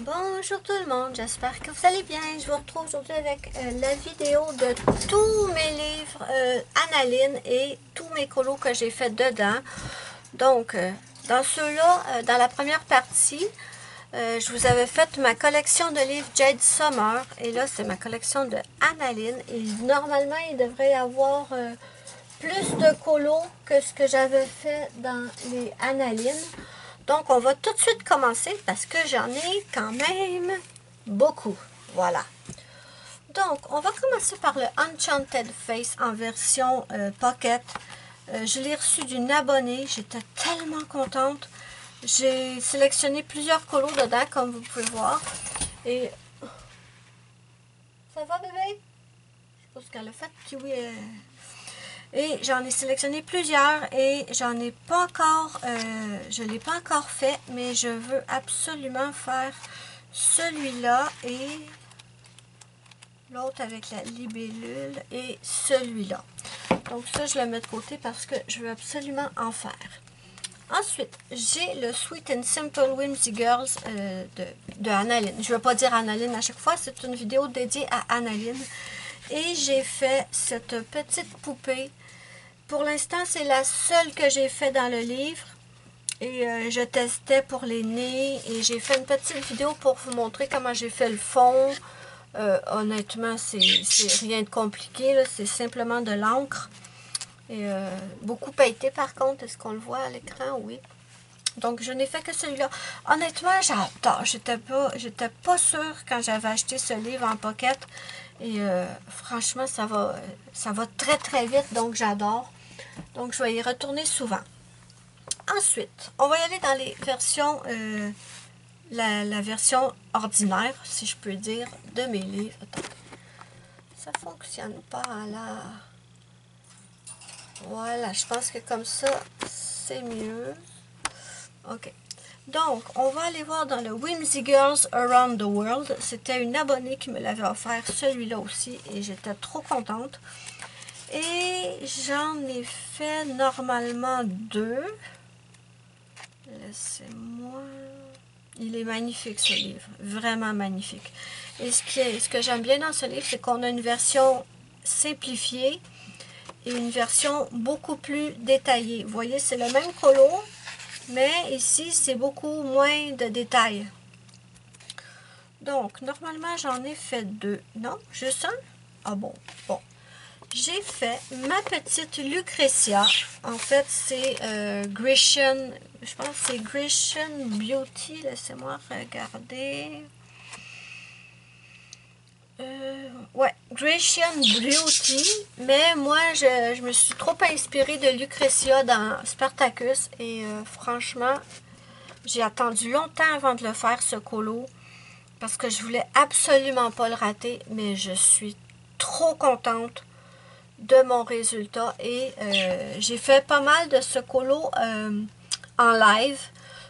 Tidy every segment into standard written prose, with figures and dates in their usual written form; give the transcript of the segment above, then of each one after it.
Bonjour tout le monde, j'espère que vous allez bien. Je vous retrouve aujourd'hui avec la vidéo de tous mes livres Analine et tous mes colos que j'ai fait dedans. Donc, dans ceux-là, dans la première partie, je vous avais fait ma collection de livres Jade Summer. Et là, c'est ma collection de Analine. Et normalement, il devrait y avoir plus de colos que ce que j'avais fait dans les Analine. Donc, on va tout de suite commencer parce que j'en ai quand même beaucoup. Voilà. Donc, on va commencer par le Enchanted Face en version Pocket. Je l'ai reçu d'une abonnée. J'étais tellement contente. J'ai sélectionné plusieurs colos dedans, comme vous pouvez voir. Et... Ça va, bébé? Je sais pas ce qu'elle a fait. Puis oui, et j'en ai sélectionné plusieurs et j'en ai pas encore, je ne l'ai pas encore fait, mais je veux absolument faire celui-là et l'autre avec la libellule et celui-là. Donc ça, je le mets de côté parce que je veux absolument en faire. Ensuite, j'ai le Sweet and Simple Whimsy Girls de Analine. Je ne veux pas dire Analine à chaque fois, c'est une vidéo dédiée à Analine. Et j'ai fait cette petite poupée. Pour l'instant, c'est la seule que j'ai fait dans le livre. Et je testais pour les nez. Et j'ai fait une petite vidéo pour vous montrer comment j'ai fait le fond. Honnêtement, c'est rien de compliqué. C'est simplement de l'encre. Et beaucoup pailleté par contre. Est-ce qu'on le voit à l'écran? Oui. Donc, je n'ai fait que celui-là. Honnêtement, j'adore. J'étais pas sûre quand j'avais acheté ce livre en pocket. Et franchement, ça va très très vite. Donc, j'adore. Donc, je vais y retourner souvent. Ensuite, on va y aller dans les versions, la version ordinaire, si je peux dire, de mes livres. Attends, ça ne fonctionne pas là. Voilà, je pense que comme ça, c'est mieux. OK. Donc, on va aller voir dans le Whimsy Girls Around the World. C'était une abonnée qui me l'avait offert, celui-là aussi, et j'étais trop contente. Et j'en ai fait normalement 2. Laissez-moi... Il est magnifique ce livre, vraiment magnifique. Et ce que j'aime bien dans ce livre, c'est qu'on a une version simplifiée et une version beaucoup plus détaillée. Vous voyez, c'est le même colo, mais ici, c'est beaucoup moins de détails. Donc, normalement, j'en ai fait 2. Non, juste un? Ah bon, bon. J'ai fait ma petite Lucretia. En fait, c'est Grecian, je pense que c'est Grecian Beauty. Laissez-moi regarder. Ouais, Grecian Beauty. Mais moi, je me suis trop inspirée de Lucretia dans Spartacus. Et franchement, j'ai attendu longtemps avant de le faire, ce colo. Parce que je voulais absolument pas le rater. Mais je suis trop contente de mon résultat et j'ai fait pas mal de ce colo en live.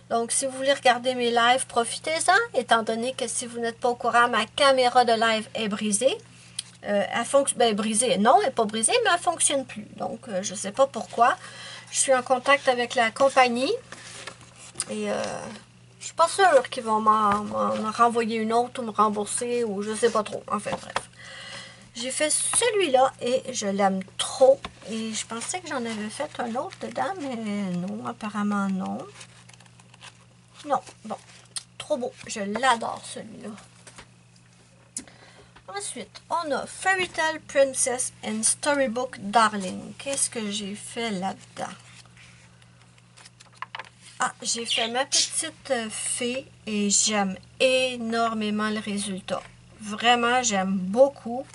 Donc, si vous voulez regarder mes lives, profitez-en, étant donné que si vous n'êtes pas au courant, ma caméra de live est brisée. Elle fonctionne, ben, brisée, non, elle n'est pas brisée, mais elle ne fonctionne plus. Donc, je ne sais pas pourquoi. Je suis en contact avec la compagnie et je suis pas sûre qu'ils vont m'en renvoyer une autre ou me rembourser ou je ne sais pas trop. Enfin, bref. J'ai fait celui-là et je l'aime trop. Et je pensais que j'en avais fait un autre dedans, mais non, apparemment non. Non, bon, trop beau. Je l'adore celui-là. Ensuite, on a Fairy Tale Princess and Storybook Darling. Qu'est-ce que j'ai fait là-dedans? Ah, j'ai fait ma petite fée et j'aime énormément le résultat. Vraiment, j'aime beaucoup.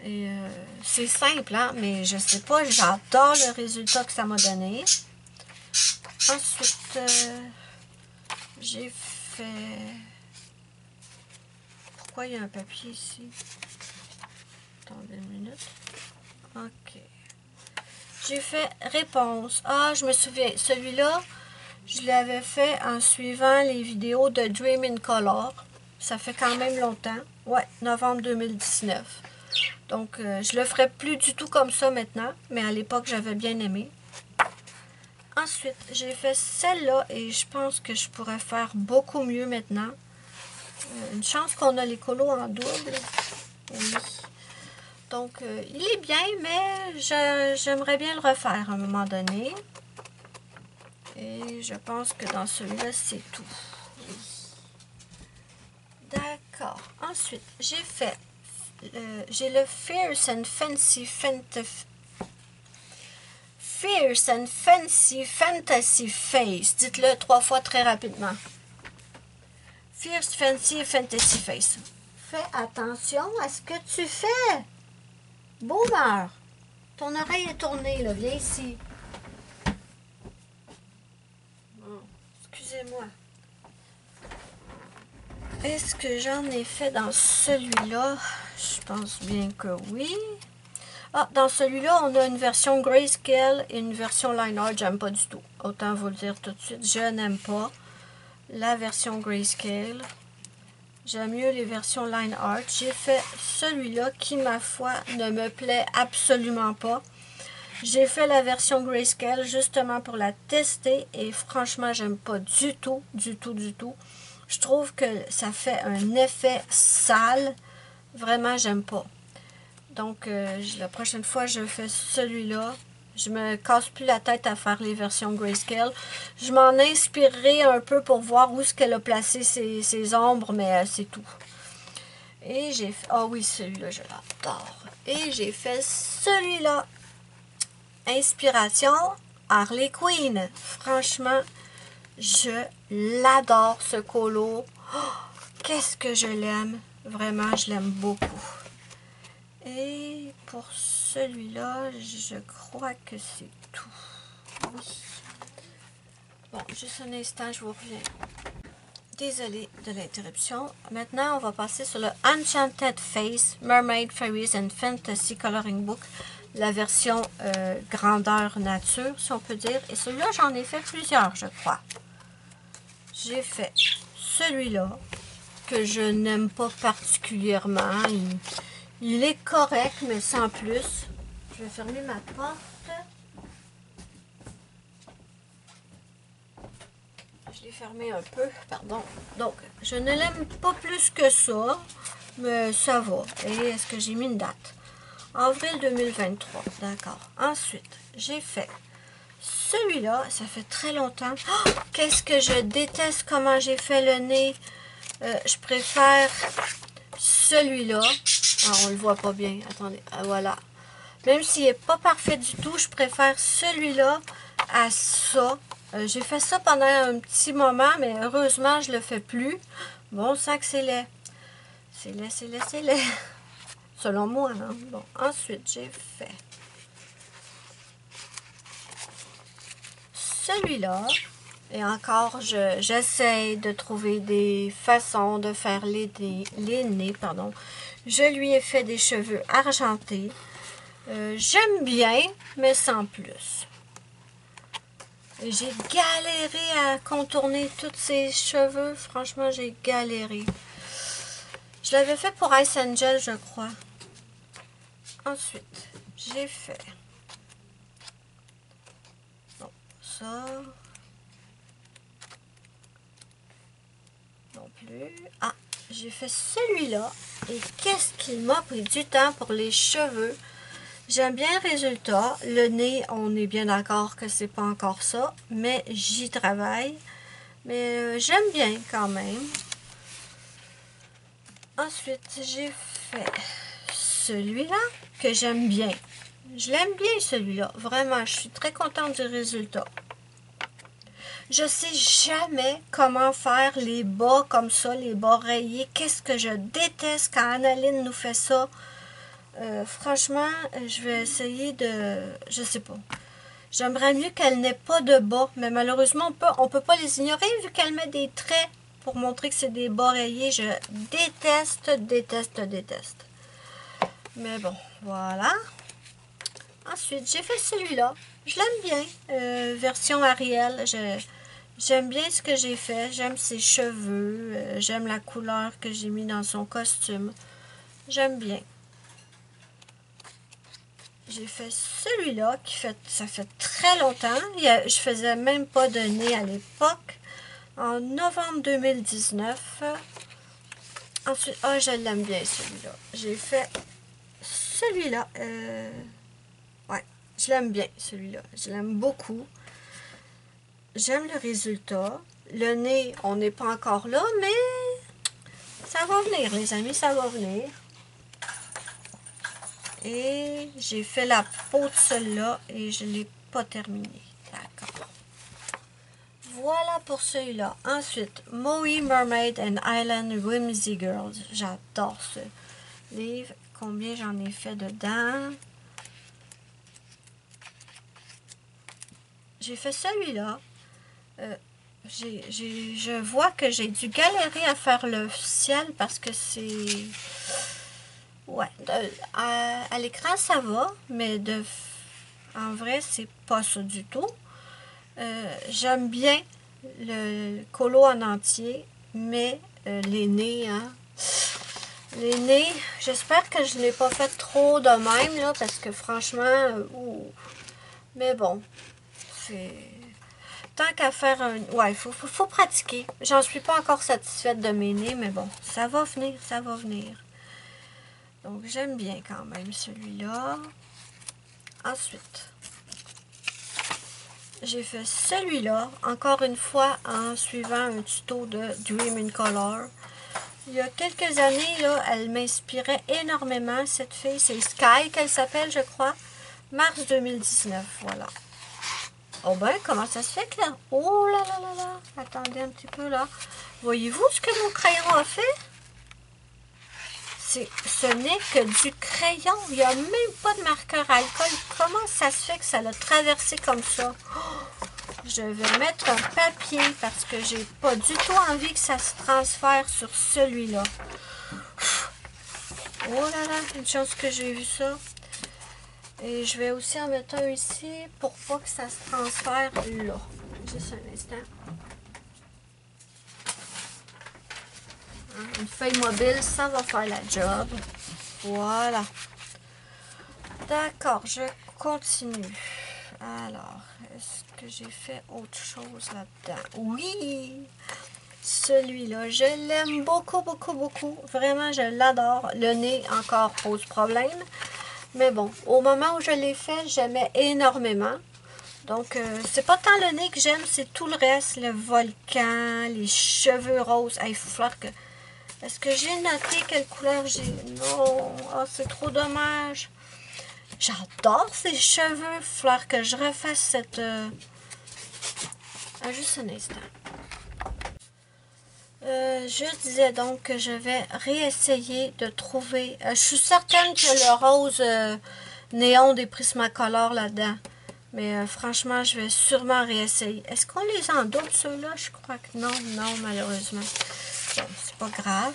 Et c'est simple, hein, mais je sais pas, j'adore le résultat que ça m'a donné. Ensuite, j'ai fait... Pourquoi il y a un papier ici? Attendez une minute. OK. J'ai fait réponse. Ah, je me souviens, celui-là, je l'avais fait en suivant les vidéos de Dream in Color. Ça fait quand même longtemps. Ouais, novembre 2019. Donc, je le ferai plus du tout comme ça maintenant, mais à l'époque, j'avais bien aimé. Ensuite, j'ai fait celle-là et je pense que je pourrais faire beaucoup mieux maintenant. Une chance qu'on a les colos en double. Oui. Donc, il est bien, mais j'aimerais bien le refaire à un moment donné. Et je pense que dans celui-là, c'est tout. Oui. D'accord. Ensuite, j'ai le Fierce and Fancy Fantasy Face. Dites-le 3 fois très rapidement. Fierce Fancy Fantasy Face. Fais attention à ce que tu fais. Boomer. Ton oreille est tournée, là. Viens ici. Bon, excusez-moi. Est-ce que j'en ai fait dans celui-là? Je pense bien que oui. Ah, dans celui-là, on a une version Grayscale et une version Line Art. J'aime pas du tout. Autant vous le dire tout de suite. Je n'aime pas la version Grayscale. J'aime mieux les versions Line Art. J'ai fait celui-là qui, ma foi, ne me plaît absolument pas. J'ai fait la version Grayscale justement pour la tester et franchement, j'aime pas du tout, du tout, du tout. Je trouve que ça fait un effet sale. Vraiment, j'aime pas. Donc, la prochaine fois, je fais celui-là. Je me casse plus la tête à faire les versions Grayscale. Je m'en inspirerai un peu pour voir où est-ce qu'elle a placé ses ombres, mais c'est tout. Et j'ai fait... Ah oui, celui-là, je l'adore. Et j'ai fait celui-là. Inspiration Harley Quinn. Franchement, je l'adore, ce colo. Oh, qu'est-ce que je l'aime. Vraiment, je l'aime beaucoup. Et pour celui-là, je crois que c'est tout. Oui. Bon, juste un instant, je vous reviens. Désolée de l'interruption. Maintenant, on va passer sur le Enchanted Face, Mermaid, Fairies and Fantasy Coloring Book. La version grandeur nature, si on peut dire. Et celui-là, j'en ai fait plusieurs, je crois. J'ai fait celui-là, que je n'aime pas particulièrement. Il est correct, mais sans plus. Je vais fermer ma porte. Je l'ai fermé un peu, pardon. Donc, je ne l'aime pas plus que ça, mais ça va. Et est-ce que j'ai mis une date? Avril 2023, d'accord. Ensuite, j'ai fait celui-là, ça fait très longtemps. Oh, qu'est-ce que je déteste comment j'ai fait le nez. Je préfère celui-là. Ah, on le voit pas bien. Attendez, voilà. Même s'il n'est pas parfait du tout, je préfère celui-là à ça. J'ai fait ça pendant un petit moment, mais heureusement, je le fais plus. Bon sang que c'est laid. C'est laid, c'est laid, c'est laid. Selon moi, hein? Bon, ensuite, j'ai fait celui-là. Et encore, j'essaie de trouver des façons de faire les nez, pardon. Je lui ai fait des cheveux argentés. J'aime bien, mais sans plus. J'ai galéré à contourner tous ses cheveux. Franchement, j'ai galéré. Je l'avais fait pour Ice Angel, je crois. Ensuite, j'ai fait... Non, ça... Non plus. Ah, j'ai fait celui-là. Et qu'est-ce qu'il m'a pris du temps pour les cheveux. J'aime bien le résultat. Le nez, on est bien d'accord que c'est pas encore ça. Mais j'y travaille. Mais j'aime bien quand même. Ensuite, j'ai fait celui-là que j'aime bien. Je l'aime bien celui-là. Vraiment, je suis très contente du résultat. Je sais jamais comment faire les bas comme ça, les bas rayés. Qu'est-ce que je déteste quand Annaline nous fait ça. Franchement, je vais essayer de... Je sais pas. J'aimerais mieux qu'elle n'ait pas de bas, mais malheureusement, on peut pas les ignorer vu qu'elle met des traits pour montrer que c'est des bas rayés. Je déteste, déteste, déteste. Mais bon, voilà. Ensuite, j'ai fait celui-là. Je l'aime bien. Version Ariel. J'aime bien ce que j'ai fait. J'aime ses cheveux. J'aime la couleur que j'ai mis dans son costume. J'aime bien. J'ai fait celui-là qui ça fait très longtemps. Je faisais même pas de nez à l'époque. En novembre 2019. Ensuite, ah, je l'aime bien celui-là. J'ai fait celui-là. Ouais, je l'aime bien celui-là. Je l'aime beaucoup. J'aime le résultat. Le nez, on n'est pas encore là, mais ça va venir, les amis, ça va venir. Et j'ai fait la peau de celui-là et je ne l'ai pas terminé. D'accord. Voilà pour celui-là. Ensuite, Moe Mermaid and Island Whimsy Girls. J'adore ce livre. Combien j'en ai fait dedans? J'ai fait celui-là. Je vois que j'ai dû galérer à faire le ciel parce que c'est... Ouais, à l'écran ça va, mais en vrai c'est pas ça du tout. J'aime bien le colo en entier, mais les nez, hein. Les nez, j'espère que je ne l'ai pas fait trop de même, là, parce que franchement, mais bon, c'est... Tant qu'à faire un... Ouais, faut pratiquer. J'en suis pas encore satisfaite de mes nez, mais bon, ça va venir, ça va venir. Donc, j'aime bien quand même celui-là. Ensuite, j'ai fait celui-là, encore une fois, en suivant un tuto de Dream in Color. Il y a quelques années, là, elle m'inspirait énormément, cette fille. C'est Sky qu'elle s'appelle, je crois. Mars 2019, voilà. Oh ben, comment ça se fait que là? Oh là là là là! Attendez un petit peu là. Voyez-vous ce que mon crayon a fait? Ce n'est que du crayon. Il n'y a même pas de marqueur alcool. Comment ça se fait que ça l'a traversé comme ça? Oh, je vais mettre un papier parce que j'ai pas du tout envie que ça se transfère sur celui-là. Oh là là, une chance que j'ai vu ça. Et je vais aussi en mettre un ici pour pas que ça se transfère là. Juste un instant. Une feuille mobile, ça va faire la job. Voilà. D'accord, je continue. Alors, est-ce que j'ai fait autre chose là-dedans? Oui! Celui-là, je l'aime beaucoup, beaucoup, beaucoup. Vraiment, je l'adore. Le nez, encore, pose problème. Mais bon, au moment où je l'ai fait, j'aimais énormément. Donc, c'est pas tant le nez que j'aime, c'est tout le reste. Le volcan, les cheveux roses. Il faut falloir que... Est-ce que j'ai noté quelle couleur j'ai? Non, oh, c'est trop dommage. J'adore ces cheveux. Il va falloir que je refasse cette... Ah, juste un instant. Je disais donc que je vais réessayer de trouver... je suis certaine que le rose néon des Prismacolor là-dedans. Mais franchement, je vais sûrement réessayer. Est-ce qu'on les en double, ceux-là? Je crois que non. Non, malheureusement. Bon, c'est pas grave.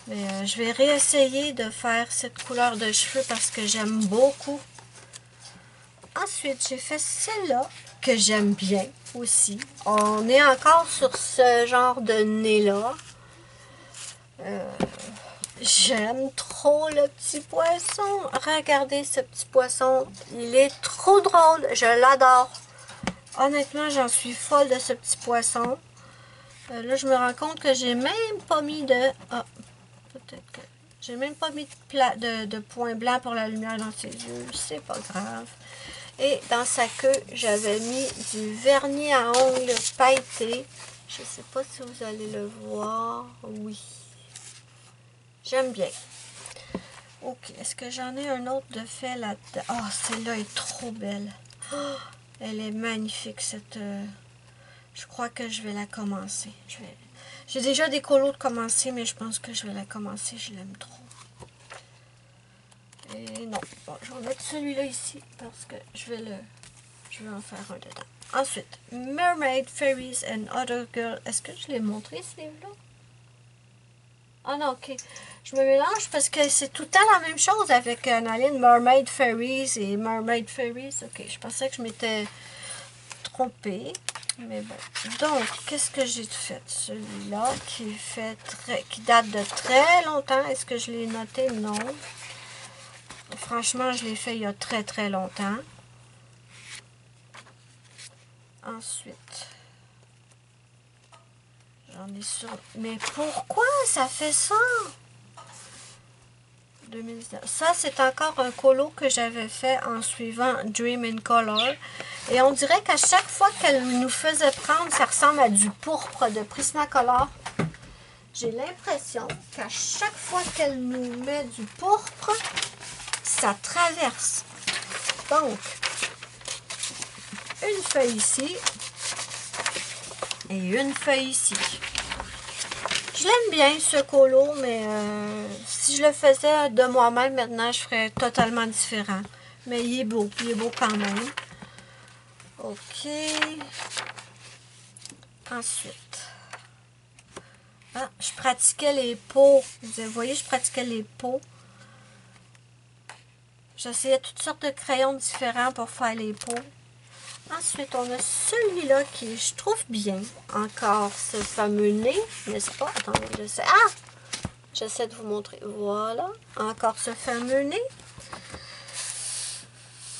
Mais je vais réessayer de faire cette couleur de cheveux parce que j'aime beaucoup. Ensuite, j'ai fait celle-là que j'aime bien aussi. On est encore sur ce genre de nez-là. J'aime trop le petit poisson. Regardez ce petit poisson. Il est trop drôle. Je l'adore. Honnêtement, j'en suis folle de ce petit poisson. Là, je me rends compte que j'ai même pas mis de... Ah, peut-être que... J'ai même pas mis de point blanc pour la lumière dans ses yeux. C'est pas grave. Et dans sa queue, j'avais mis du vernis à ongles pailleté. Je ne sais pas si vous allez le voir. Oui. J'aime bien. Ok. Est-ce que j'en ai un autre de fait là-dedans? Oh, celle-là est trop belle. Oh, elle est magnifique, cette... Je crois que je vais la commencer. J'ai déjà des colos de commencer, mais je pense que je vais la commencer. Je l'aime trop. Et non, bon, je vais mettre celui-là ici parce que je vais en faire un dedans. Ensuite, Mermaid, Fairies and Other Girls. Est-ce que je l'ai montré, ce livre-là? Ah non, ok. Je me mélange parce que c'est tout le temps la même chose avec Analine, Mermaid, Fairies et Mermaid, Fairies. Ok, je pensais que je m'étais trompée. Mais bon. Donc, qu'est-ce que j'ai fait? Celui-là qui date de très longtemps. Est-ce que je l'ai noté? Non. Franchement, je l'ai fait il y a très très longtemps. Ensuite, J'en ai sur... Mais pourquoi ça fait ça? 2019. Ça, c'est encore un colo que j'avais fait en suivant Dream in Color. Et on dirait qu'à chaque fois qu'elle nous faisait prendre, ça ressemble à du pourpre de Prismacolor. J'ai l'impression qu'à chaque fois qu'elle nous met du pourpre, ça traverse. Donc, une feuille ici et une feuille ici. Je l'aime bien ce colo, mais si je le faisais de moi-même maintenant, je ferais totalement différent. Mais il est beau quand même. Ok. Ensuite, je pratiquais les pots. Vous voyez, je pratiquais les pots. J'essayais toutes sortes de crayons différents pour faire les pots. Ensuite, on a celui-là qui, je trouve bien, encore ce fameux nez, n'est-ce pas? Attendez, j'essaie de vous montrer. Voilà, encore ce fameux nez.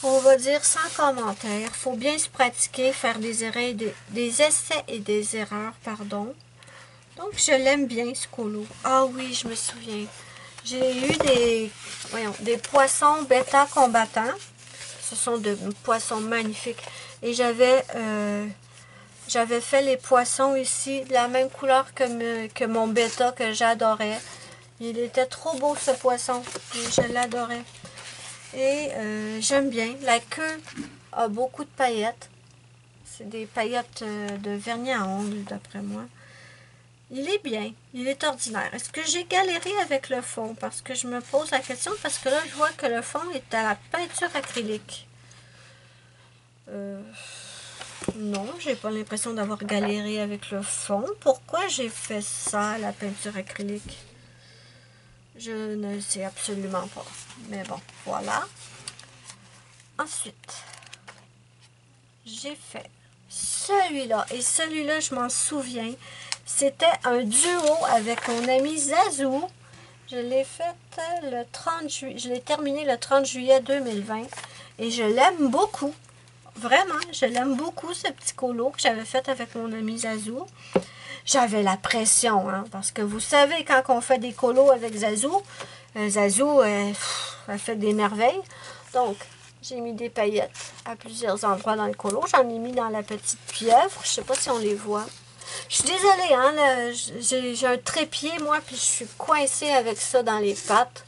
On va dire sans commentaire. Il faut bien se pratiquer, faire des essais et des erreurs, pardon. Donc, je l'aime bien, ce colo. Ah oui, je me souviens. J'ai eu des poissons bêta combattants. Ce sont de poissons magnifiques. Et j'avais fait les poissons ici de la même couleur que mon bêta que j'adorais. Il était trop beau ce poisson. Je l'adorais. Et j'aime bien. La queue a beaucoup de paillettes. C'est des paillettes de vernis à ongles d'après moi. Il est bien. Il est ordinaire. Est-ce que j'ai galéré avec le fond? Parce que je me pose la question. Parce que là, je vois que le fond est à la peinture acrylique. Non, j'ai pas l'impression d'avoir galéré avec le fond. Pourquoi j'ai fait ça, la peinture acrylique? Je ne sais absolument pas. Mais bon, voilà. Ensuite, j'ai fait celui-là. Et celui-là, je m'en souviens. C'était un duo avec mon ami Zazou. Je l'ai fait le 30 juillet. Je l'ai terminé le 30 juillet 2020. Et je l'aime beaucoup. Vraiment, je l'aime beaucoup, ce petit colo que j'avais fait avec mon ami Zazou. J'avais la pression, hein, parce que vous savez, quand on fait des colos avec Zazou, Zazou, elle fait des merveilles. Donc, j'ai mis des paillettes à plusieurs endroits dans le colo. J'en ai mis dans la petite pieuvre. Je ne sais pas si on les voit. Je suis désolée, hein, j'ai un trépied, moi, puis je suis coincée avec ça dans les pattes.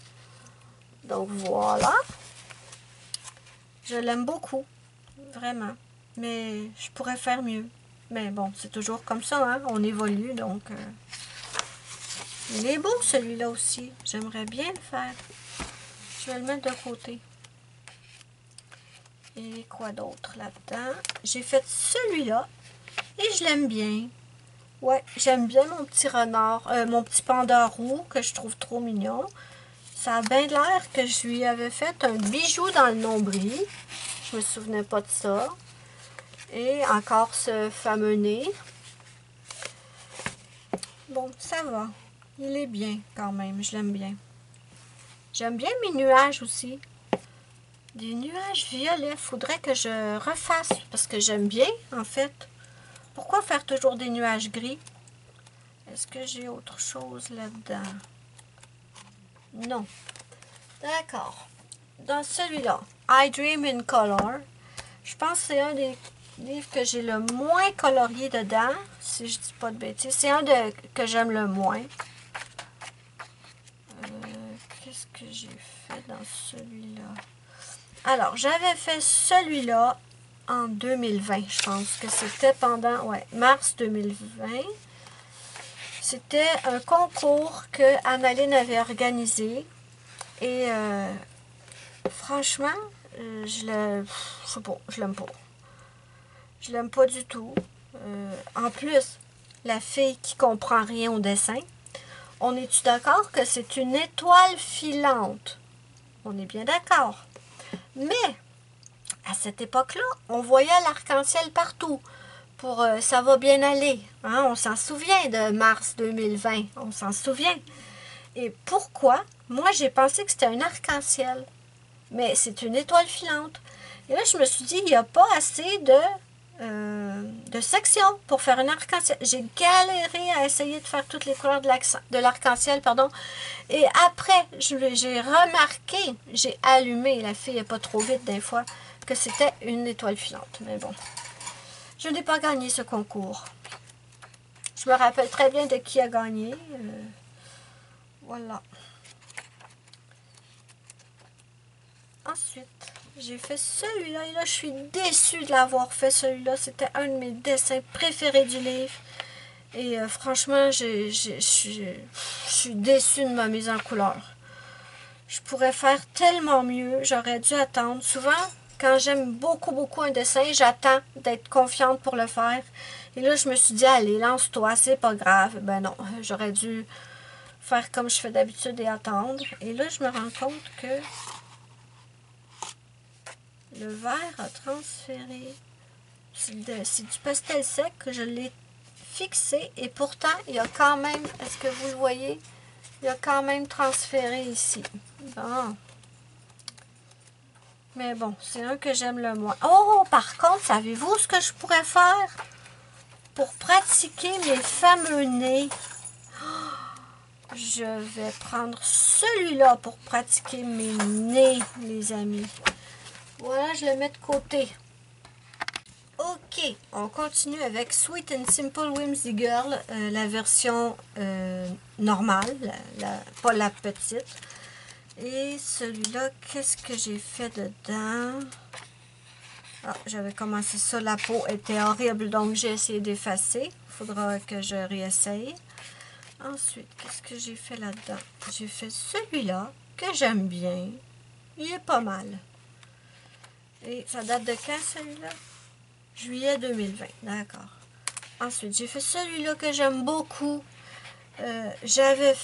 Donc, voilà. Je l'aime beaucoup. Vraiment. Mais je pourrais faire mieux. Mais bon, c'est toujours comme ça, hein? On évolue, donc... Il est beau, celui-là aussi. J'aimerais bien le faire. Je vais le mettre de côté. Et quoi d'autre là-dedans? J'ai fait celui-là. Et je l'aime bien. Ouais, j'aime bien mon petit renard, mon petit panda roux, que je trouve trop mignon. Ça a bien l'air que je lui avais fait un bijou dans le nombril. Je me souvenais pas de ça. Et encore ce fameux nez. Bon, ça va. Il est bien quand même. Je l'aime bien. J'aime bien mes nuages aussi. Des nuages violets. Faudrait que je refasse. Parce que j'aime bien, en fait. Pourquoi faire toujours des nuages gris? Est-ce que j'ai autre chose là-dedans? Non. D'accord. Dans celui-là, I Dream in Color. Je pense que c'est un des livre que j'ai le moins colorié dedans, si je dis pas de bêtises. C'est un que j'aime le moins. Qu'est-ce que j'ai fait dans celui-là? Alors, j'avais fait celui-là en 2020. Je pense que c'était pendant mars 2020. C'était un concours que Annaline avait organisé. Et franchement, je l'aime pas. Je l'aime pas du tout. En plus, la fille qui comprend rien au dessin, on est-tu d'accord que c'est une étoile filante? On est bien d'accord. Mais, à cette époque-là, on voyait l'arc-en-ciel partout. Pour ça va bien aller. Hein? On s'en souvient de mars 2020. On s'en souvient. Et pourquoi? Moi, j'ai pensé que c'était un arc-en-ciel. Mais c'est une étoile filante. Et là, je me suis dit, il n'y a pas assez de de sections pour faire un arc-en-ciel. J'ai galéré à essayer de faire toutes les couleurs de l'arc-en-ciel, pardon. Et après, j'ai remarqué, j'ai allumé, la fille n'est pas trop vite des fois, que c'était une étoile filante. Mais bon, je n'ai pas gagné ce concours. Je me rappelle très bien de qui a gagné. Voilà. Ensuite, j'ai fait celui-là. Et là, je suis déçue de l'avoir fait, celui-là. C'était un de mes dessins préférés du livre. Et franchement, je suis déçue de ma mise en couleur. Je pourrais faire tellement mieux. J'aurais dû attendre. Souvent, quand j'aime beaucoup un dessin, j'attends d'être confiante pour le faire. Et là, je me suis dit, allez, lance-toi, c'est pas grave. Ben non, j'aurais dû faire comme je fais d'habitude et attendre. Et là, je me rends compte que le vert a transféré. C'est du pastel sec que je l'ai fixé. Et pourtant, il y a quand même, est-ce que vous le voyez? Il y a quand même transféré ici. Bon. Mais bon, c'est un que j'aime le moins. Oh, par contre, savez-vous ce que je pourrais faire pour pratiquer mes fameux nez? Je vais prendre celui-là pour pratiquer mes nez, les amis. Voilà, je le mets de côté. Ok, on continue avec Sweet and Simple Whimsy Girl, la version normale, pas la petite. Et celui-là, qu'est-ce que j'ai fait dedans? Ah, j'avais commencé ça, la peau était horrible, donc j'ai essayé d'effacer. Il faudra que je réessaye. Ensuite, qu'est-ce que j'ai fait là-dedans? J'ai fait celui-là, que j'aime bien. Il est pas mal. Et ça date de quand, celui-là? Juillet 2020, d'accord. Ensuite, j'ai fait celui-là que j'aime beaucoup. J'avais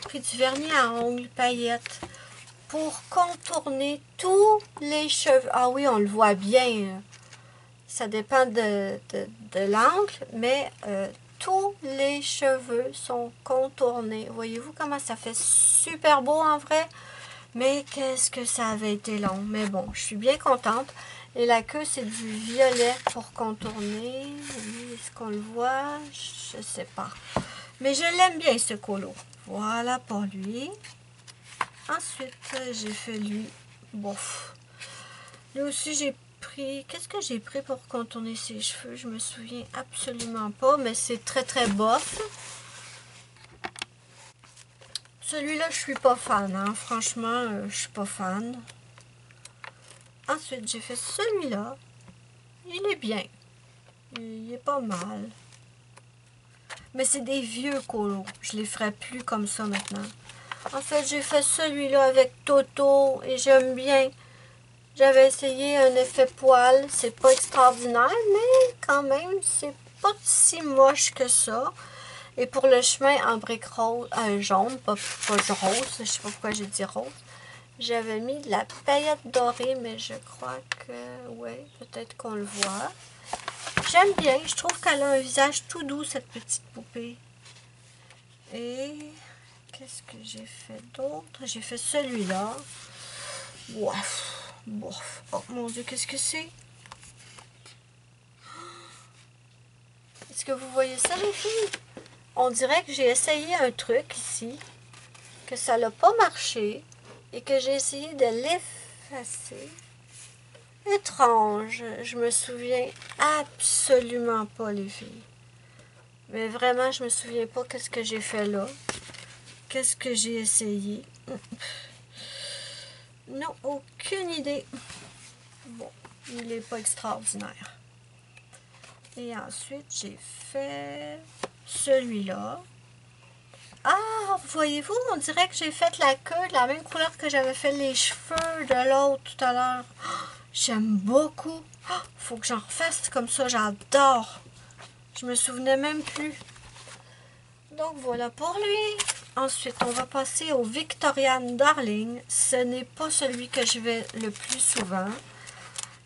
pris du vernis à ongles paillettes pour contourner tous les cheveux. Ah oui, on le voit bien. Ça dépend de l'angle, mais tous les cheveux sont contournés. Voyez-vous comment ça fait super beau en vrai? Mais qu'est-ce que ça avait été long. Mais bon, je suis bien contente. Et la queue, c'est du violet pour contourner. Est-ce qu'on le voit? Je sais pas. Mais je l'aime bien, ce colo. Voilà pour lui. Ensuite, j'ai fait lui. Bof. Lui aussi, j'ai pris... Qu'est-ce que j'ai pris pour contourner ses cheveux? Je me souviens absolument pas, mais c'est très bof. Celui-là, je suis pas fan. Hein. Franchement, je suis pas fan. Ensuite, j'ai fait celui-là. Il est bien. Il est pas mal. Mais c'est des vieux colos. Je les ferai plus comme ça maintenant. En fait, j'ai fait celui-là avec Toto et j'aime bien. J'avais essayé un effet poil. C'est pas extraordinaire, mais quand même, c'est pas si moche que ça. Et pour le chemin en brique rose, jaune, pas rose, je sais pas pourquoi j'ai dit rose. J'avais mis de la paillette dorée, mais je crois que, ouais, peut-être qu'on le voit. J'aime bien, je trouve qu'elle a un visage tout doux, cette petite poupée. Et qu'est-ce que j'ai fait d'autre? J'ai fait celui-là. Ouf, bof. Oh mon Dieu, qu'est-ce que c'est? Est-ce que vous voyez ça, les filles? On dirait que j'ai essayé un truc ici, que ça n'a pas marché, et que j'ai essayé de l'effacer. Étrange, je me souviens absolument pas, les filles. Mais vraiment, je me souviens pas qu'est-ce que j'ai fait là. Qu'est-ce que j'ai essayé. Non, aucune idée. Bon, il n'est pas extraordinaire. Et ensuite, j'ai fait celui-là. Ah, voyez-vous, on dirait que j'ai fait la queue de la même couleur que j'avais fait les cheveux de l'autre tout à l'heure. Oh, j'aime beaucoup. Oh, faut que j'en refasse comme ça, j'adore. Je me souvenais même plus. Donc voilà pour lui. Ensuite, on va passer au Victorian Darling. Ce n'est pas celui que je vais le plus souvent.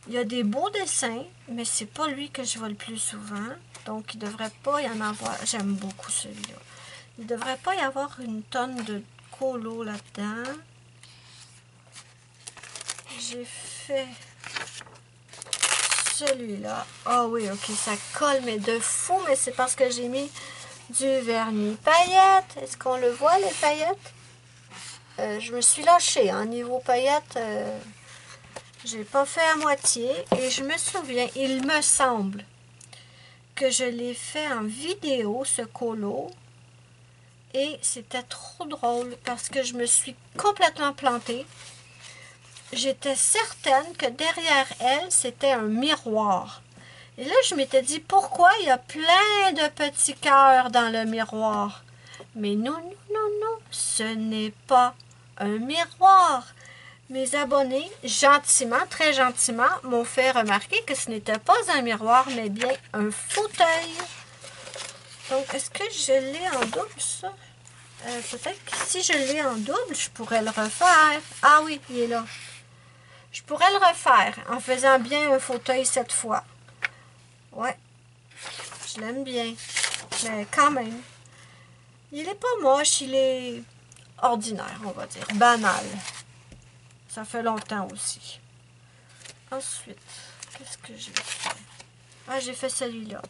Il y a des beaux dessins, mais c'est pas lui que je vois le plus souvent. Donc, il ne devrait pas y en avoir. J'aime beaucoup celui-là. Il ne devrait pas y avoir une tonne de colo là-dedans. J'ai fait celui-là. Ah oui, ok, ça colle, mais de fou, mais c'est parce que j'ai mis du vernis paillettes. Est-ce qu'on le voit, les paillettes? Je me suis lâchée, hein, niveau paillettes, j'ai pas fait à moitié. Et je me souviens, il me semble que je l'ai fait en vidéo, ce colo. Et c'était trop drôle parce que je me suis complètement plantée. J'étais certaine que derrière elle, c'était un miroir. Et là, je m'étais dit, pourquoi il y a plein de petits cœurs dans le miroir? Mais non, non, non, non, ce n'est pas un miroir. Mes abonnés, gentiment, très gentiment, m'ont fait remarquer que ce n'était pas un miroir, mais bien un fauteuil. Donc, est-ce que je l'ai en double, ça? Peut-être que si je l'ai en double, je pourrais le refaire. Ah oui, il est là. Je pourrais le refaire en faisant bien un fauteuil cette fois. Ouais, je l'aime bien. Mais quand même, il est pas moche, il est ordinaire, on va dire. Banal. Ça fait longtemps aussi. Ensuite, qu'est-ce que j'ai fait? Ah, j'ai fait celui-là.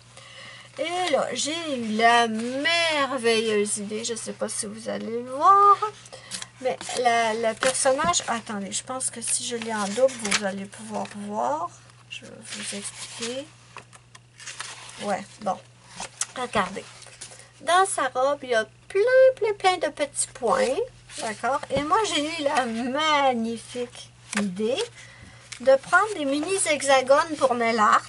Et là, j'ai eu la merveilleuse idée. Je ne sais pas si vous allez le voir. Mais le personnage... Attendez, je pense que si je l'ai en double, vous allez pouvoir voir. Je vais vous expliquer. Ouais, bon. Regardez. Dans sa robe, il y a plein de petits points. D'accord? Et moi, j'ai eu la magnifique idée de prendre des mini hexagones pour nail art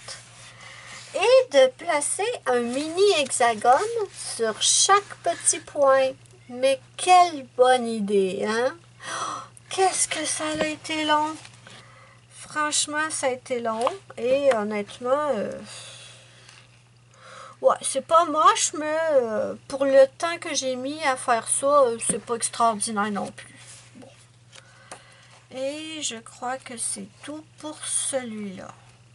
et de placer un mini hexagone sur chaque petit point. Mais quelle bonne idée, hein? Oh, qu'est-ce que ça a été long! Franchement, ça a été long. Et honnêtement, ouais, c'est pas moche, mais pour le temps que j'ai mis à faire ça, c'est pas extraordinaire non plus. Bon. Et je crois que c'est tout pour celui-là.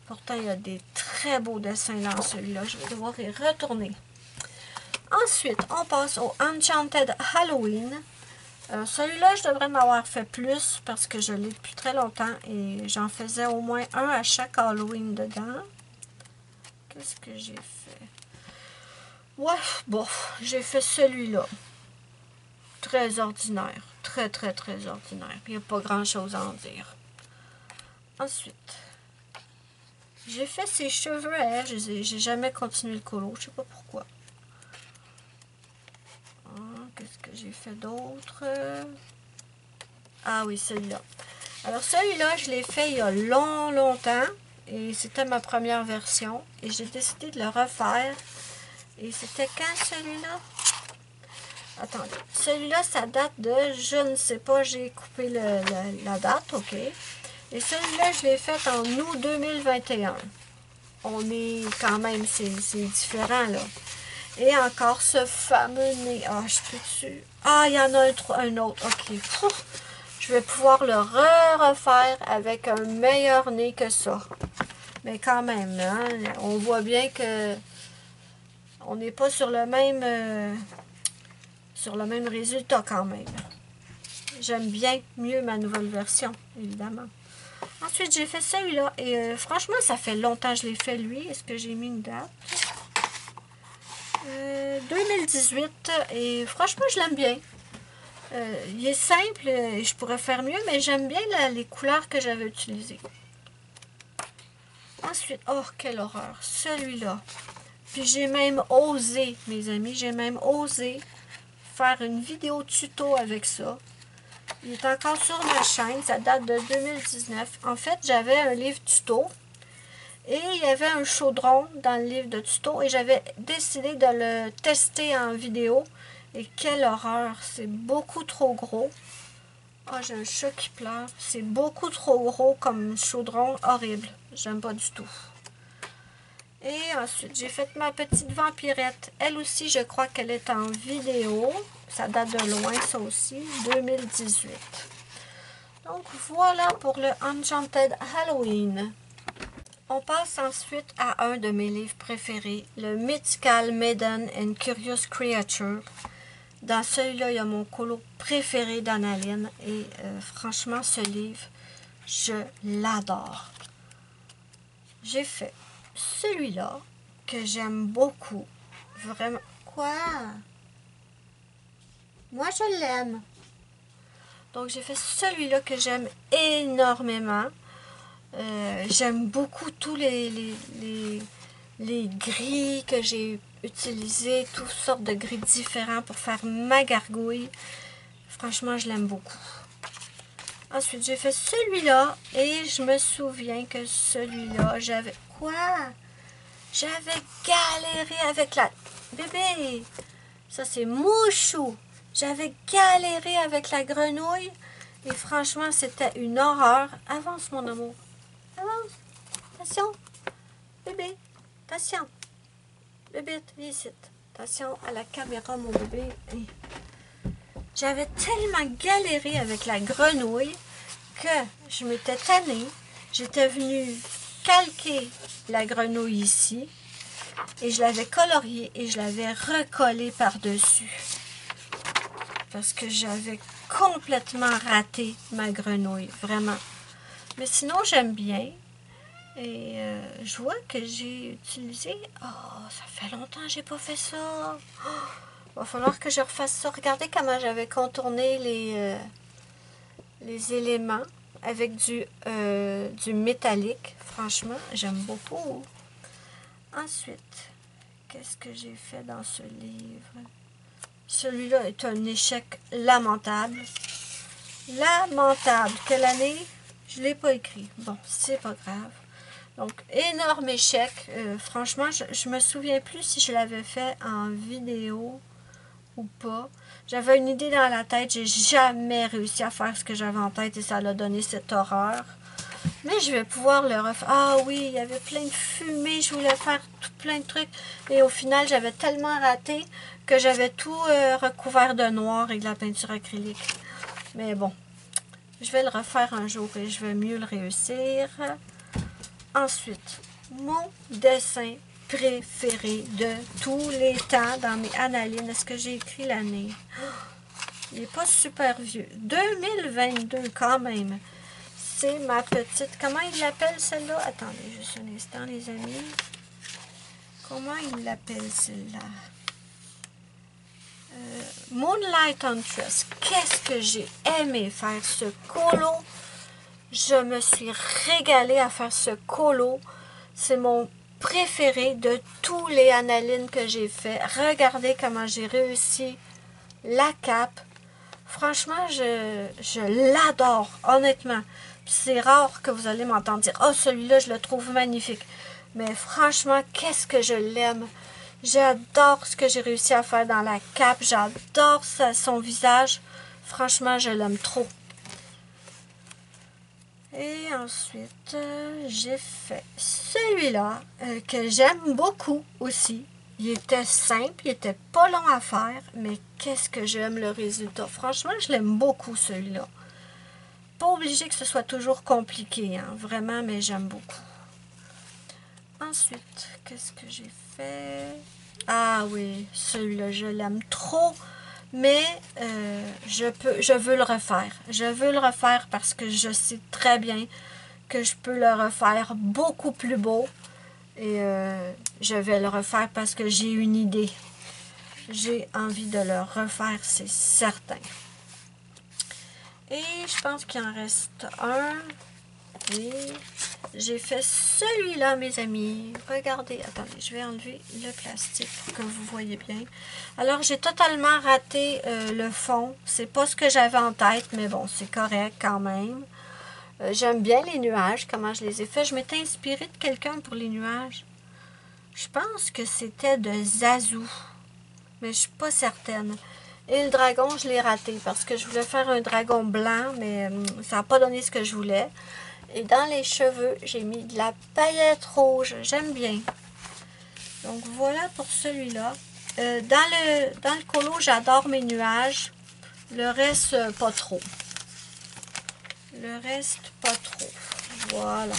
Pourtant, il y a des très beaux dessins dans celui-là. Je vais devoir y retourner. Ensuite, on passe au Enchanted Halloween. Celui-là, je devrais en avoir fait plus parce que je l'ai depuis très longtemps et j'en faisais au moins un à chaque Halloween dedans. Qu'est-ce que j'ai fait? Ouais, bon, j'ai fait celui-là. Très ordinaire. Très ordinaire. Il n'y a pas grand-chose à en dire. Ensuite, j'ai fait ses cheveux à elle. J'ai jamais continué le colo. Je sais pas pourquoi. Qu'est-ce que j'ai fait d'autre? Ah oui, celui-là. Alors celui-là, je l'ai fait il y a longtemps. Et c'était ma première version. Et j'ai décidé de le refaire. Et c'était quand celui-là? Attendez. Celui-là, ça date de, je ne sais pas, j'ai coupé la date, ok. Et celui-là, je l'ai fait en août 2021. On est quand même, c'est différent, là. Et encore ce fameux nez. Ah, je peux-tu... Ah, il y en a un autre. OK. Ouf, je vais pouvoir le refaire avec un meilleur nez que ça. Mais quand même, hein, on voit bien que on n'est pas sur le même résultat quand même. J'aime bien mieux ma nouvelle version, évidemment. Ensuite, j'ai fait celui-là. Et franchement, ça fait longtemps que je l'ai fait, lui. Est-ce que j'ai mis une date? 2018 et franchement je l'aime bien. Il est simple et je pourrais faire mieux, mais j'aime bien les couleurs que j'avais utilisées. Ensuite, oh quelle horreur, celui-là. Puis j'ai même osé, mes amis, j'ai même osé faire une vidéo tuto avec ça. Il est encore sur ma chaîne, ça date de 2019. En fait, j'avais un livre tuto. Et il y avait un chaudron dans le livre de tuto et j'avais décidé de le tester en vidéo. Et quelle horreur! C'est beaucoup trop gros. Ah, j'ai un chat qui pleure. C'est beaucoup trop gros comme chaudron. Horrible. J'aime pas du tout. Et ensuite, j'ai fait ma petite vampirette. Elle aussi, je crois qu'elle est en vidéo. Ça date de loin, ça aussi. 2018. Donc, voilà pour le Enchanted Halloween. On passe ensuite à un de mes livres préférés, le Mythical Maiden and Curious Creature. Dans celui-là, il y a mon colo préféré d'Annaline et franchement, ce livre, je l'adore. j'ai fait celui-là que j'aime beaucoup. Vraiment. Quoi? Moi, je l'aime. Donc, j'ai fait celui-là que j'aime énormément. J'aime beaucoup tous les gris que j'ai utilisés, toutes sortes de gris différents pour faire ma gargouille. Franchement, je l'aime beaucoup. Ensuite, j'ai fait celui-là et je me souviens que celui-là, j'avais... Quoi? J'avais galéré avec la... Bébé! Ça, c'est Mouchou! J'avais galéré avec la grenouille et franchement, c'était une horreur. Avance, mon amour. Avance. Attention. Bébé. Attention. Bébé, viens ici. Attention à la caméra, mon bébé. J'avais tellement galéré avec la grenouille que je m'étais tannée. J'étais venue calquer la grenouille ici et je l'avais coloriée et je l'avais recollée par-dessus. Parce que j'avais complètement raté ma grenouille, vraiment. Mais sinon, j'aime bien. Et je vois que j'ai utilisé... Oh, ça fait longtemps que j'ai pas fait ça. Oh, va falloir que je refasse ça. Regardez comment j'avais contourné les éléments avec du métallique. Franchement, j'aime beaucoup. Ensuite, qu'est-ce que j'ai fait dans ce livre? Celui-là est un échec lamentable. Lamentable. Quelle année? Je ne l'ai pas écrit. Bon, c'est pas grave. Donc, énorme échec. Franchement, je me souviens plus si je l'avais fait en vidéo ou pas. J'avais une idée dans la tête. J'ai jamais réussi à faire ce que j'avais en tête et ça l'a donné cette horreur. Mais je vais pouvoir le refaire. Ah oui, il y avait plein de fumée. Je voulais faire plein de trucs. Et au final, j'avais tellement raté que j'avais tout recouvert de noir et de la peinture acrylique. Mais bon, je vais le refaire un jour et je vais mieux le réussir. Ensuite, mon dessin préféré de tous les temps dans mes annalines. Est-ce que j'ai écrit l'année? Il n'est pas super vieux. 2022 quand même. C'est ma petite... Comment il l'appelle celle-là? Attendez juste un instant les amis. Comment il l'appelle celle-là? Moonlight on Trust. Qu'est-ce que j'ai aimé faire ce colo. Je me suis régalée à faire ce colo. C'est mon préféré de tous les annalines que j'ai fait. Regardez comment j'ai réussi la cape. Franchement, je l'adore, honnêtement. C'est rare que vous allez m'entendre dire « Oh, celui-là, je le trouve magnifique. » Mais franchement, qu'est-ce que je l'aime. J'adore ce que j'ai réussi à faire dans la cape. J'adore son visage. Franchement, je l'aime trop. Et ensuite, j'ai fait celui-là que j'aime beaucoup aussi. Il était simple, il était pas long à faire, mais qu'est-ce que j'aime le résultat. Franchement, je l'aime beaucoup celui-là. Pas obligé que ce soit toujours compliqué, hein, vraiment, mais j'aime beaucoup. Ensuite, qu'est-ce que j'ai fait? Ah oui, celui-là, je l'aime trop. Mais je veux le refaire. Je veux le refaire parce que je sais très bien que je peux le refaire beaucoup plus beau. Et je vais le refaire parce que j'ai une idée. J'ai envie de le refaire, c'est certain. Et je pense qu'il en reste un. Et j'ai fait celui-là, mes amis. Regardez, attendez, je vais enlever le plastique pour que vous voyez bien. Alors, j'ai totalement raté le fond. C'est pas ce que j'avais en tête, mais bon, c'est correct quand même. J'aime bien les nuages, comment je les ai faits. Je m'étais inspirée de quelqu'un pour les nuages. Je pense que c'était de Zazou, mais je suis pas certaine. Et le dragon, je l'ai raté parce que je voulais faire un dragon blanc, mais ça n'a pas donné ce que je voulais. Et dans les cheveux, j'ai mis de la paillette rouge. J'aime bien. Donc, voilà pour celui-là. Dans le colo, j'adore mes nuages. Le reste, pas trop. Le reste, pas trop. Voilà.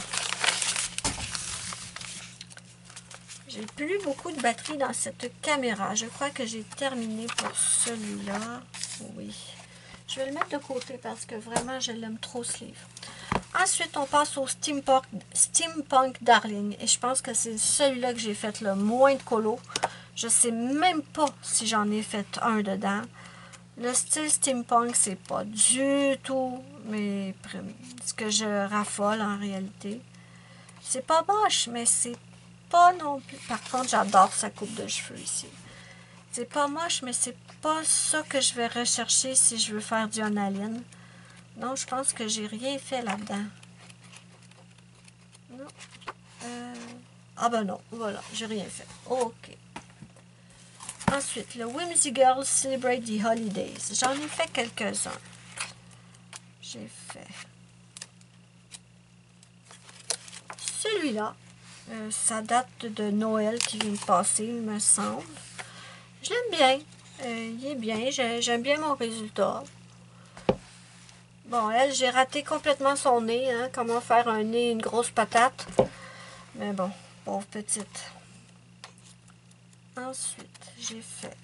J'ai plus beaucoup de batterie dans cette caméra. Je crois que j'ai terminé pour celui-là. Oui. Je vais le mettre de côté parce que vraiment, je l'aime trop ce livre. Ensuite, on passe au Steampunk Darling. Et je pense que c'est celui-là que j'ai fait le moins de colos. Je sais même pas si j'en ai fait un dedans. Le style steampunk, c'est pas du tout ce que je raffole en réalité. C'est pas moche, mais c'est pas non plus. Par contre, j'adore sa coupe de cheveux ici. C'est pas moche, mais c'est pas ça que je vais rechercher si je veux faire du aniline. Non, je pense que j'ai rien fait là-dedans. Non. Ah ben non, voilà, j'ai rien fait. Ok. Ensuite, le Whimsy Girls Celebrate the Holidays. J'en ai fait quelques-uns. J'ai fait celui-là. Ça date de Noël qui vient de passer, il me semble. Je l'aime bien. Il est bien. J'aime bien mon résultat. Bon, elle, j'ai raté complètement son nez. Hein, comment faire un nez, une grosse patate. Mais bon, pauvre petite. Ensuite, j'ai fait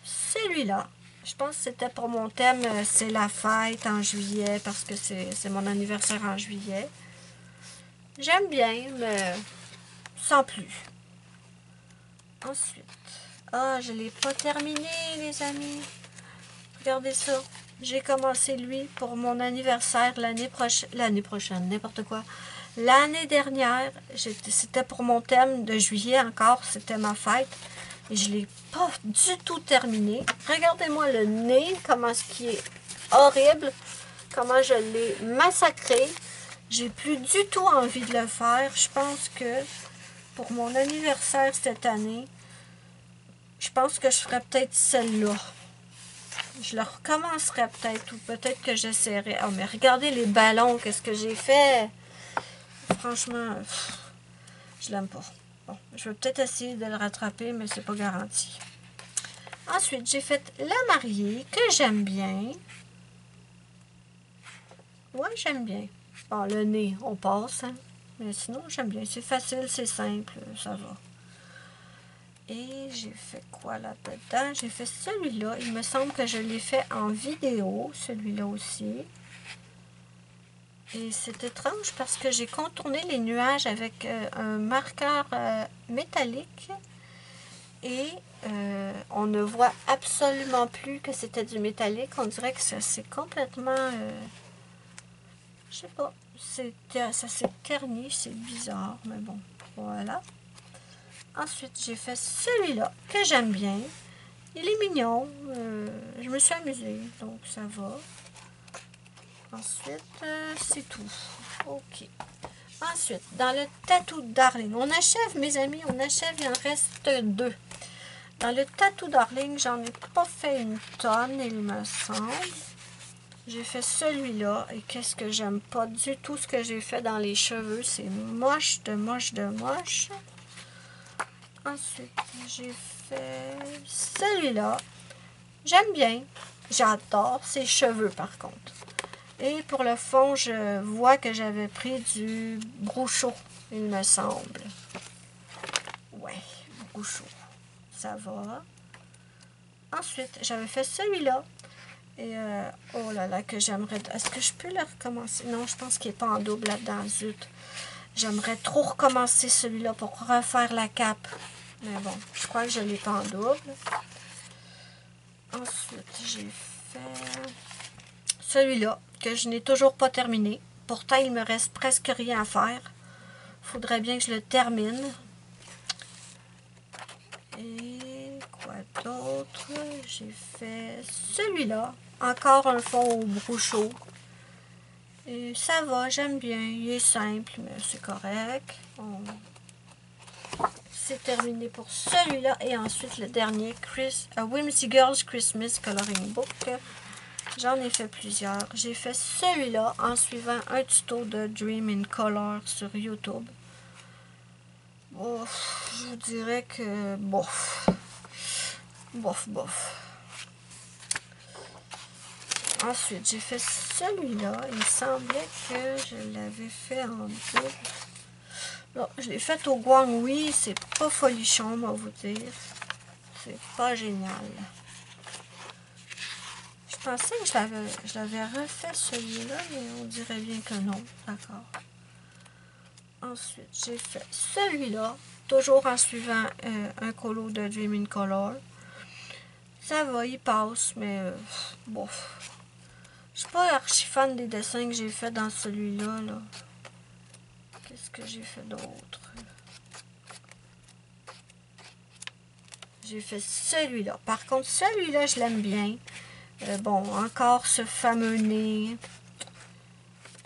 celui-là. Je pense que c'était pour mon thème, c'est la fête en juillet, parce que c'est mon anniversaire en juillet. J'aime bien, mais sans plus. Ensuite, je ne l'ai pas terminé, les amis. Regardez ça. J'ai commencé lui pour mon anniversaire l'année prochaine, n'importe quoi. L'année dernière, c'était pour mon thème de juillet encore, c'était ma fête. Et je ne l'ai pas du tout terminé. Regardez-moi le nez, comment ce qui est horrible, comment je l'ai massacré. J'ai plus du tout envie de le faire. Je pense que pour mon anniversaire cette année, je pense que je ferais peut-être celle-là. Je le recommencerai peut-être, ou peut-être que j'essaierai. Oh, mais regardez les ballons, qu'est-ce que j'ai fait. Franchement, je l'aime pas. Bon, je vais peut-être essayer de le rattraper, mais c'est pas garanti. Ensuite, j'ai fait la mariée, que j'aime bien. Ouais, j'aime bien. Bon, le nez, on passe, hein. Mais sinon, j'aime bien. C'est facile, c'est simple, ça va. Et j'ai fait quoi là-dedans? J'ai fait celui-là. Il me semble que je l'ai fait en vidéo, celui-là aussi. Et c'est étrange parce que j'ai contourné les nuages avec un marqueur métallique. Et on ne voit absolument plus que c'était du métallique. On dirait que ça s'est complètement... je sais pas. Ça s'est terni. C'est bizarre, mais bon. Voilà. Ensuite, j'ai fait celui-là que j'aime bien. Il est mignon. Je me suis amusée, donc ça va. Ensuite, c'est tout. OK. Ensuite, dans le Tattoo Darling, on achève, mes amis, on achève, il en reste 2. Dans le Tattoo Darling, j'en ai pas fait une tonne, il me semble. J'ai fait celui-là, et qu'est-ce que j'aime pas du tout ce que j'ai fait dans les cheveux. C'est moche de moche de moche. Ensuite, j'ai fait celui-là. J'aime bien. J'adore ses cheveux, par contre. Et pour le fond, je vois que j'avais pris du Brouchot, il me semble. Ouais, Brouchot. Ça va. Ensuite, j'avais fait celui-là. Et, oh là là, que j'aimerais... Est-ce que je peux le recommencer? Non, je pense qu'il n'est pas en double là-dedans, zut. J'aimerais trop recommencer celui-là pour refaire la cape. Mais bon, je crois que je ne l'ai pas en double. Ensuite, j'ai fait celui-là, que je n'ai toujours pas terminé. Pourtant, il me reste presque rien à faire. Il faudrait bien que je le termine. Et quoi d'autre? J'ai fait celui-là. Encore un fond au Brouchot. Et ça va, j'aime bien. Il est simple, mais c'est correct. C'est terminé pour celui-là. Et ensuite, le dernier, Whimsy Girls Christmas Coloring Book. J'en ai fait plusieurs. J'ai fait celui-là en suivant un tuto de Dream in Color sur YouTube. Bof, je vous dirais que bof. Bof, bof. Ensuite, j'ai fait celui-là. Il me semblait que je l'avais fait en double. Non, je l'ai fait au Guanghui. C'est pas folichon, on va vous dire. C'est pas génial. Je pensais que je l'avais refait celui-là, mais on dirait bien que non. D'accord. Ensuite, j'ai fait celui-là, toujours en suivant un colo de Dream in Color. Ça va, il passe, mais bon. Je suis pas archi fan des dessins que j'ai fait dans celui-là. Là. Qu'est-ce que j'ai fait d'autre? J'ai fait celui-là. Par contre, celui-là, je l'aime bien. Bon, encore ce fameux nez.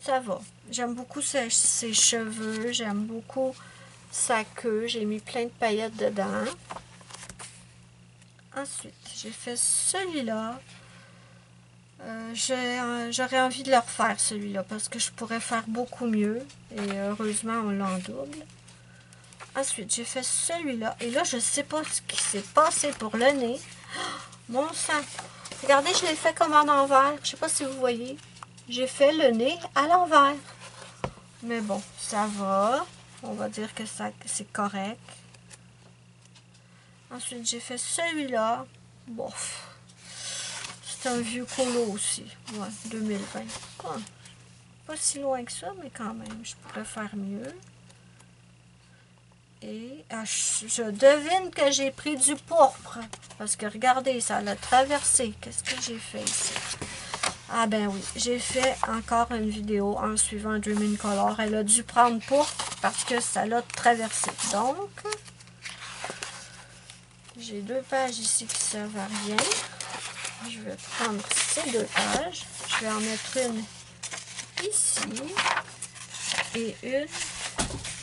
Ça va. J'aime beaucoup ses cheveux. J'aime beaucoup sa queue. J'ai mis plein de paillettes dedans. Ensuite, j'ai fait celui-là. J'aurais envie de le refaire celui-là parce que je pourrais faire beaucoup mieux. Et heureusement, on l'a en double. Ensuite, j'ai fait celui-là. Et là, je ne sais pas ce qui s'est passé pour le nez. Oh, mon sang! Regardez, je l'ai fait comme en envers. Je ne sais pas si vous voyez. J'ai fait le nez à l'envers. Mais bon, ça va. On va dire que c'est correct. Ensuite, j'ai fait celui-là. Bon, c'est un vieux colo aussi. Ouais, 2020. Ah, pas si loin que ça, mais quand même, je pourrais faire mieux. Et je devine que j'ai pris du pourpre. Parce que regardez, ça l'a traversé. Qu'est-ce que j'ai fait ici? Ah ben oui, j'ai fait encore une vidéo en suivant Dream in Color. Elle a dû prendre pourpre parce que ça l'a traversé. Donc, j'ai 2 pages ici qui servent à rien. Je vais prendre ces 2 pages. Je vais en mettre une ici et une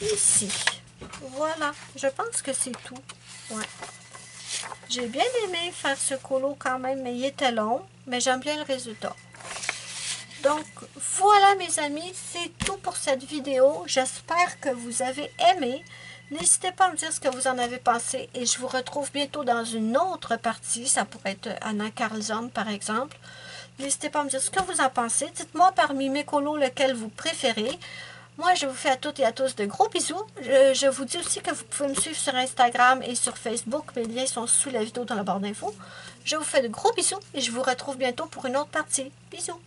ici. Voilà, je pense que c'est tout. Ouais. J'ai bien aimé faire ce colo quand même, mais il était long. Mais j'aime bien le résultat. Donc, voilà mes amis, c'est tout pour cette vidéo. J'espère que vous avez aimé. N'hésitez pas à me dire ce que vous en avez pensé. Et je vous retrouve bientôt dans une autre partie. Ça pourrait être Anna Carlson, par exemple. N'hésitez pas à me dire ce que vous en pensez. Dites-moi parmi mes colos lequel vous préférez. Moi, je vous fais à toutes et à tous de gros bisous. Je vous dis aussi que vous pouvez me suivre sur Instagram et sur Facebook. Mes liens sont sous la vidéo dans la barre d'infos. Je vous fais de gros bisous et je vous retrouve bientôt pour une autre partie. Bisous!